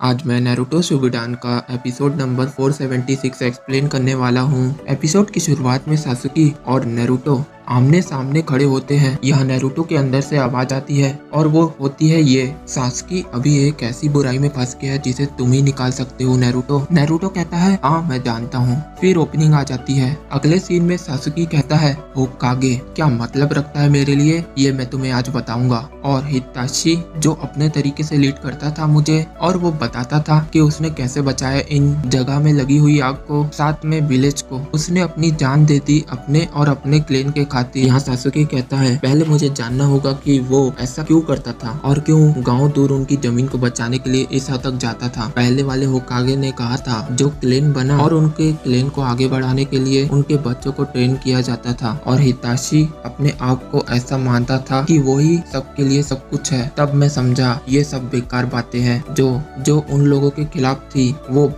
आज मैं Naruto Shippuden का एपिसोड नंबर 476 एक्सप्लेन करने वाला हूँ। एपिसोड की शुरुआत में सासुकी और नारुतो आमने सामने खड़े होते हैं। यह नारुतो के अंदर से आवाज आती है और वो होती है ये, सासुकी अभी एक ऐसी बुराई में फंस गया है जिसे तुम ही निकाल सकते हो नारुतो। नारुतो कहता है हाँ मैं जानता हूँ। फिर ओपनिंग आ जाती है। अगले सीन में सासुकी कहता है होकागे क्या मतलब रखता है मेरे लिए, ये मैं तुम्हें आज बताऊंगा। और हिताशी जो अपने तरीके से लीड करता था मुझे और वो बताता था कि उसने कैसे बचाया इन जगह में लगी हुई आग को, साथ में विलेज को। उसने अपनी जान दे दी अपने और अपने क्लेन के खातिर। यहाँ सासुकी कहता है पहले मुझे जानना होगा कि वो ऐसा क्यों करता था और क्यों गांव दूर उनकी जमीन को बचाने के लिए इस हद तक जाता था। पहले वाले होकागे ने कहा था जो क्लेन बना और उनके क्लेन को आगे बढ़ाने के लिए उनके बच्चों को ट्रेन किया जाता था। और हिताशी अपने आप को ऐसा मानता था कि वो ही सबके लिए सब कुछ है। तब मैं समझा ये सब बेकार बातें हैं जो उन लोगों के खिलाफ थी। वो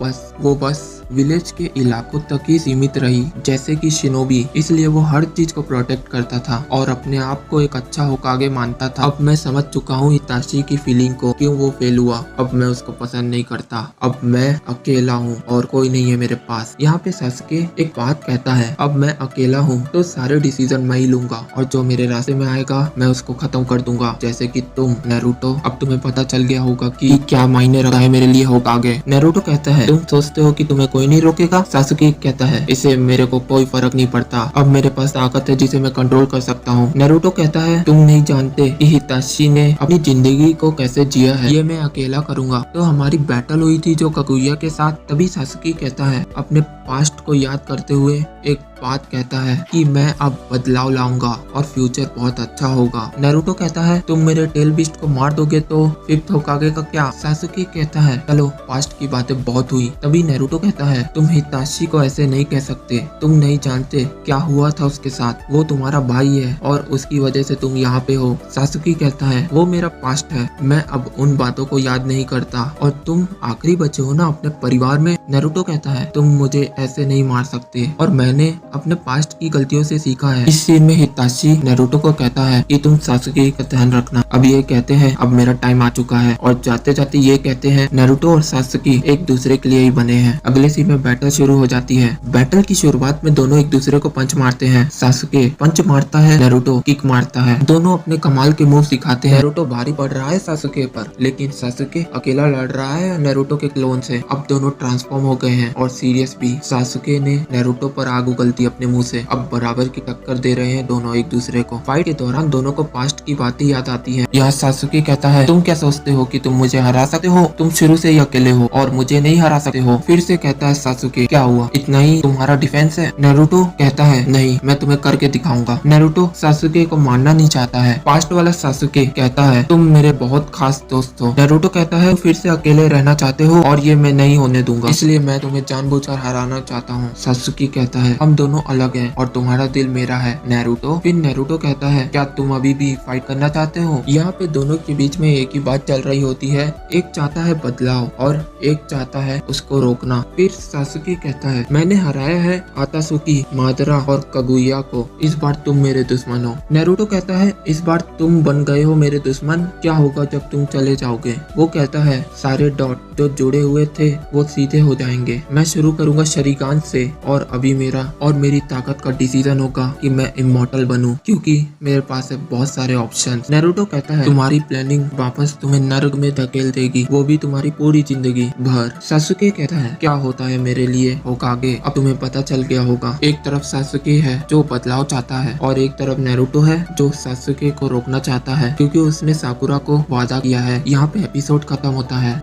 बस विलेज के इलाकों तक ही सीमित रही, जैसे कि शिनोबी। इसलिए वो हर चीज को प्रोटेक्ट करता था और अपने आप को एक अच्छा होकागे मानता था। अब मैं समझ चुका हूँ हिताशी की फीलिंग को, क्यों वो फेल हुआ। अब मैं उसको पसंद नहीं करता। अब मैं अकेला हूँ और कोई नहीं है मेरे पास। यहाँ पे सासुके एक बात कहता है अब मैं अकेला हूँ तो सारे डिसीजन मैं ही लूंगा और जो मेरे रास्ते में आएगा मैं उसको खत्म कर दूंगा। जैसे कि तुम नारुतो, अब तुम्हें पता चल गया होगा कि क्या मायने रखता है मेरे लिए होकागे। नारुतो कहता है तुम सोचते हो कि तुम्हें कोई नहीं रोकेगा। सासुकी कहता है इससे मेरे को कोई फर्क नहीं पड़ता। अब मेरे पास ताकत है जिसे मैं कंट्रोल कर सकता हूँ। नारुतो कहता है तुम नहीं जानते कि हिताशी ने अपनी जिंदगी को कैसे जिया है, ये मैं अकेला करूंगा। तो हमारी बैटल हुई थी जो कागुया के साथ। तभी सासुकी कहता है अपने पास्ट को याद करते हुए एक बात कहता है कि मैं अब बदलाव लाऊंगा और फ्यूचर बहुत अच्छा होगा। नारुतो कहता है तुम मेरे टेल बीस्ट को मार दोगे तो फिफ्थ होकागे का क्या। सासुकी कहता है चलो पास्ट की बातें बहुत हुई। तभी नारुतो कहता है तुम हिताशी को ऐसे नहीं कह सकते, तुम नहीं जानते क्या हुआ था उसके साथ। वो तुम्हारा भाई है और उसकी वजह से तुम यहाँ पे हो। सासुकी कहता है वो मेरा पास्ट है, मैं अब उन बातों को याद नहीं करता और तुम आखिरी बचे हो ना अपने परिवार में। नारुतो कहता है तुम मुझे ऐसे नहीं मार सकते और मैंने अपने पास्ट की गलतियों से सीखा है। इस सीन में हिताशी नारुतो को कहता है कि तुम सासुकी का ध्यान रखना। अब ये कहते हैं अब मेरा टाइम आ चुका है और जाते जाते ये कहते हैं नारुतो और सासुकी एक दूसरे के लिए ही बने हैं। अगले सीन में बैटल शुरू हो जाती है। बैटल की शुरुआत में दोनों एक दूसरे को पंच मारते हैं। सासुके पंच मारता है, नारुतो किक मारता है। दोनों अपने कमाल के मूव दिखाते हैं। नारुतो भारी पड़ रहा है सासुके पर, लेकिन सासुके अकेला लड़ रहा है नारुतो के क्लोन से। अब दोनों ट्रांसफॉर्म हो गए हैं और सीरियस भी। सासुके ने नारुतो पर आग उगलती अपने मुंह से। अब बराबर की टक्कर दे रहे हैं दोनों एक दूसरे को। फाइट के दौरान दोनों को पास्ट की बातें याद आती हैं। यहाँ सासुके कहता है तुम क्या सोचते हो कि तुम मुझे हरा सकते हो, तुम शुरू से ही अकेले हो और मुझे नहीं हरा सकते हो। फिर से कहता है सासुके क्या हुआ, इतना ही तुम्हारा डिफेंस है। नारुतो कहता है नहीं मैं तुम्हें करके दिखाऊंगा। नारुतो सासुके को मानना नहीं चाहता है। पास्ट वाला सासुके कहता है तुम मेरे बहुत खास दोस्त हो। नारुतो कहता है फिर से अकेले रहना चाहते हो और ये मैं नहीं होने दूंगा, इसलिए मैं तुम्हें जानबूझकर हराना चाहता हूँ। सासुकी कहता है हम दोनों अलग हैं और तुम्हारा दिल मेरा है नारुतो। फिर नारुतो कहता है क्या तुम अभी भी फाइट करना चाहते हो। यहाँ पे दोनों के बीच में एक ही बात चल रही होती है, एक चाहता है बदलाव और एक चाहता है उसको रोकना। फिर सासुकी कहता है मैंने हराया है आतासुकी, मादरा और कागुया को, इस बार तुम मेरे दुश्मन हो। नारुतो कहता है इस बार तुम बन गए हो मेरे दुश्मन, क्या होगा जब तुम चले जाओगे। वो कहता है सारे डॉट जो जुड़े हुए थे वो सीधे हो जाएंगे। मैं शुरू करूंगा शरीगान से और अभी मेरा और मेरी ताकत का डिसीजन होगा कि मैं इमॉर्टल बनूं, क्योंकि मेरे पास है बहुत सारे ऑप्शन। नारुतो कहता है तुम्हारी प्लानिंग वापस तुम्हें नर्क में धकेल देगी, वो भी तुम्हारी पूरी जिंदगी भर। सासुके कहता है क्या होता है मेरे लिए होकागे, अब तुम्हें पता चल गया होगा। एक तरफ सासुके है जो बदलाव चाहता है और एक तरफ नारुतो है जो सासुके को रोकना चाहता है, क्योंकि उसने साकुरा को वादा किया है। यहाँ पे एपिसोड खत्म होता है।